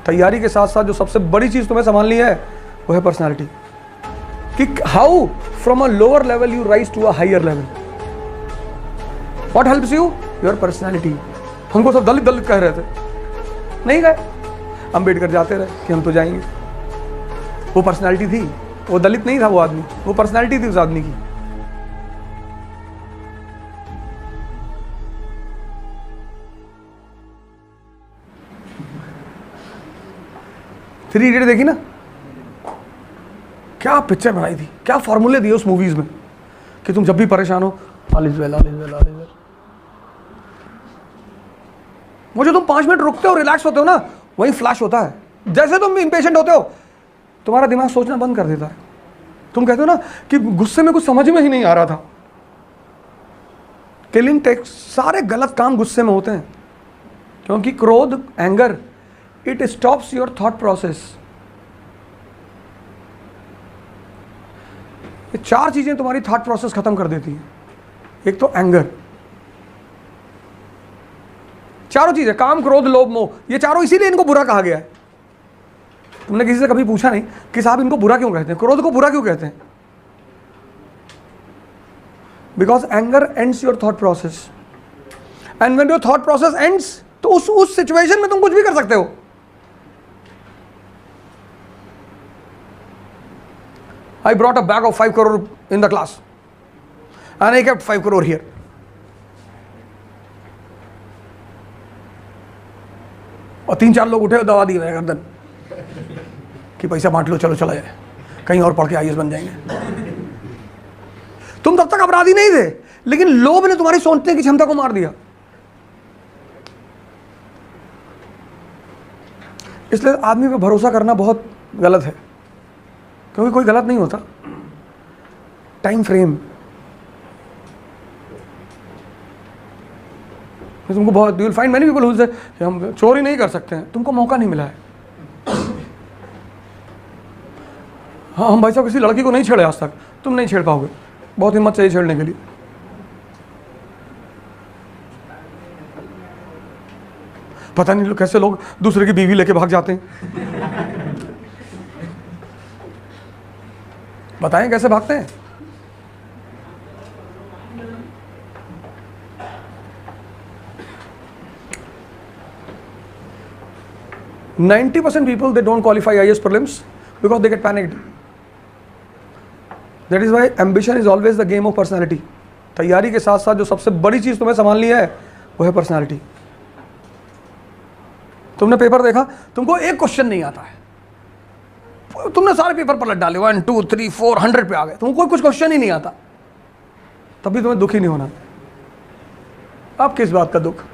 तैयारी के साथ साथ जो सबसे बड़ी चीज तुम्हें संभालनी है वो है पर्सनालिटी, कि how from a lower level you rise to a higher level. What helps you? Your personality. हमको सब दलित दलित कह रहे थे, नहीं गए, अंबेडकर जाते रहे कि हम तो जाएंगे। वो पर्सनालिटी थी, वो दलित नहीं था वो आदमी, वो पर्सनालिटी थी उस आदमी की। थ्री इडियट देखी ना, क्या पिक्चर बनाई थी, क्या फॉर्मूले दिए उस मूवीज में कि तुम जब भी परेशान हो all is well, all is well, all is well. वो जो तुम 5 मिनट रुकते हो, रिलैक्स होते हो ना, वही फ्लैश होता है। जैसे तुम इंपेशेंट होते हो, तुम्हारा दिमाग सोचना बंद कर देता है। तुम कहते हो ना कि गुस्से में कुछ समझ में ही नहीं आ रहा था। किलिंग टेक्स, सारे गलत काम गुस्से में होते हैं, क्योंकि क्रोध, anger, it stops your thought process. ये 4 चीजें तुम्हारी थॉट प्रोसेस खत्म कर देती हैं। एक तो एंगर, चारों चीजें, काम, क्रोध, लोभ, मोह, ये चारों इसीलिए इनको बुरा कहा गया है। तुमने किसी से कभी पूछा नहीं कि साहब इनको बुरा क्यों कहते हैं, क्रोध को बुरा क्यों कहते हैं? Because anger ends your thought process, and when your thought process ends, तो उस सिचुएशन में तुम कुछ भी कर सकते हो। I brought a bag of 5 crore in the class and I kept 5 crore here. और 3-4 लोग उठे और दबा दिए गर्दन कि पैसा बांट लो, चलो चला जाए, कहीं और पढ़ के आईएएस बन जाएंगे। तुम तब तक अपराधी नहीं थे, लेकिन लोभ ने तुम्हारी सोचने की क्षमता को मार दिया। इसलिए आदमी पे भरोसा करना बहुत गलत है, क्योंकि कोई गलत नहीं होता। टाइम फ्रेम, तुमको बहुत, you will find many people who से कि हम चोरी नहीं कर सकते हैं, तुमको मौका नहीं मिला है। हाँ, हम भाई साहब किसी लड़की को नहीं छेड़े आज तक, तुम नहीं छेड़ पाओगे, बहुत हिम्मत चाहिए छेड़ने के लिए। पता नहीं कैसे लोग दूसरे की बीवी लेके भाग जाते हैं। बताएं कैसे भागते हैं? %90 people they don't qualify IAS prelims because they get panicked. That is why ambition is always the game of personality. तैयारी के साथ साथ जो सबसे बड़ी चीज तुम्हें संभालनी है वो है पर्सनालिटी। तुमने पेपर देखा, तुमको एक क्वेश्चन नहीं आता है, तुमने सारे पेपर पलट डाले, 1 2 3 4 100 पे आ गए, तुमको कुछ क्वेश्चन ही नहीं आता, तभी तुम्हें दुखी नहीं होना। अब किस बात का दुख?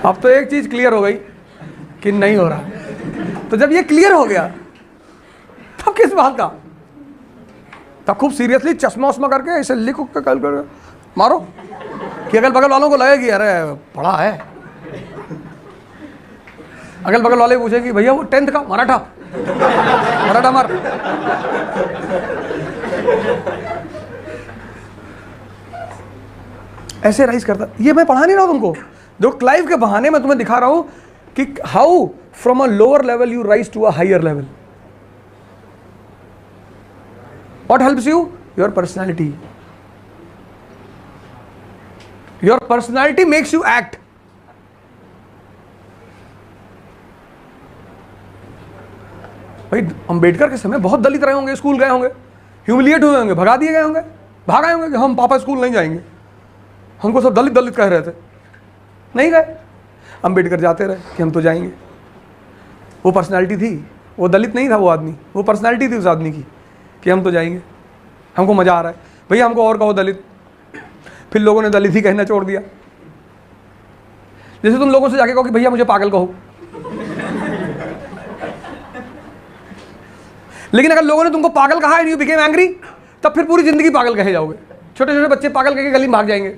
अब तो एक चीज क्लियर हो गई कि नहीं हो रहा, तो जब ये क्लियर हो गया तब किस बात का? तब खूब सीरियसली चश्मा उस्मा करके इसे लिखो के कल कर मारो कि अगल बगल वालों को लगेगी अरे पढ़ा है। अगल बगल वाले पूछेंगे भैया वो 10th का मराठा, मराठा मार। ऐसे राइज करता। ये मैं पढ़ा नहीं रहा हूं तुमको, जो क्लाइव के बहाने मैं तुम्हें दिखा रहा हूं कि how from a lower level you rise to a higher level. What helps you? Your personality. Your personality makes you act. भाई अंबेडकर के समय बहुत दलित रहे होंगे, स्कूल गए होंगे, ह्यूमिलिएट हुए होंगे, भगा दिए गए होंगे, भाग आए होंगे कि हम पापा स्कूल नहीं जाएंगे, हमको सब दलित दलित कह रहे थे, नहीं गए, अंबेडकर जाते रहे कि हम तो जाएंगे। वो पर्सनालिटी थी, वो दलित नहीं था वो आदमी, वो पर्सनालिटी थी उस आदमी की कि हम तो जाएंगे, हमको मजा आ रहा है, भैया हमको और कहो दलित। फिर लोगों ने दलित ही कहना छोड़ दिया। जैसे तुम लोगों से जाके कहो कि भैया मुझे पागल कहो, लेकिन अगर लोगों ने तुमको पागल कहा एंड यू बिकेम एंग्री, तब फिर पूरी जिंदगी पागल कहे जाओगे। छोटे छोटे बच्चे पागल कह के गली में भाग जाएंगे।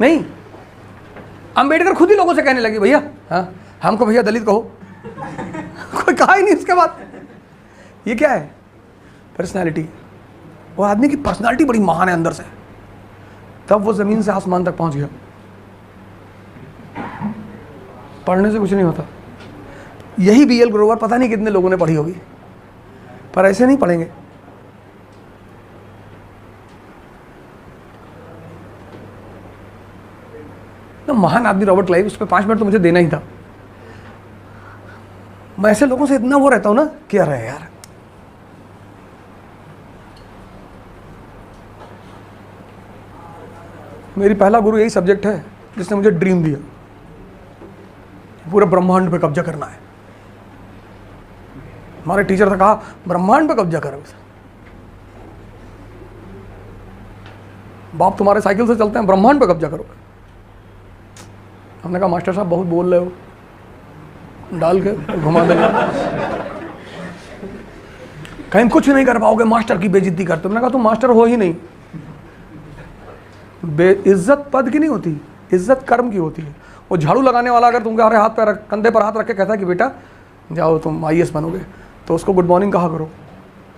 नहीं, अंबेडकर खुद ही लोगों से कहने लगे भैया हाँ हमको भैया दलित कहो। कोई कहा ही नहीं इसके बाद। ये क्या है? पर्सनालिटी। वो आदमी की पर्सनालिटी बड़ी महान है अंदर से, तब वो ज़मीन से आसमान तक पहुंच गया। पढ़ने से कुछ नहीं होता। यही BL ग्रोवर पता नहीं कितने लोगों ने पढ़ी होगी, पर ऐसे नहीं पढ़ेंगे। ना महान आदमी रॉबर्ट क्लाइव, उस पर 5 मिनट तो मुझे देना ही था। मैं ऐसे लोगों से इतना वो रहता हूं ना, क्या रहे यार। मेरी पहला गुरु यही सब्जेक्ट है जिसने मुझे ड्रीम दिया, पूरे ब्रह्मांड पे कब्जा करना है। हमारे टीचर ने कहा ब्रह्मांड पे कब्जा करो। बाप तुम्हारे साइकिल से चलते हैं, ब्रह्मांड पे कब्जा करो। हमने कहा मास्टर साहब बहुत बोल रहे हो, डाल के घुमा देंगे। कहीं कुछ नहीं कर पाओगे, मास्टर की बेइज्जती करते हो। मैंने कहा तुम मास्टर हो ही नहीं। इज्जत पद की नहीं होती, इज्जत कर्म की होती है। वो झाड़ू लगाने वाला अगर तुम्हारे हाथ पर कंधे पर हाथ रख के कहता है कि बेटा जाओ तुम IAS बनोगे, तो उसको गुड मॉर्निंग कहा करो,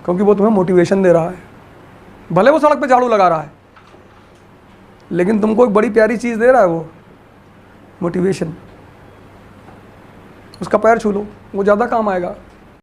क्योंकि वो तुम्हें मोटिवेशन दे रहा है। भले वो सड़क पे झाड़ू लगा रहा है, लेकिन तुमको एक बड़ी प्यारी चीज़ दे रहा है, वो मोटिवेशन। उसका पैर छू लो, वो ज़्यादा काम आएगा।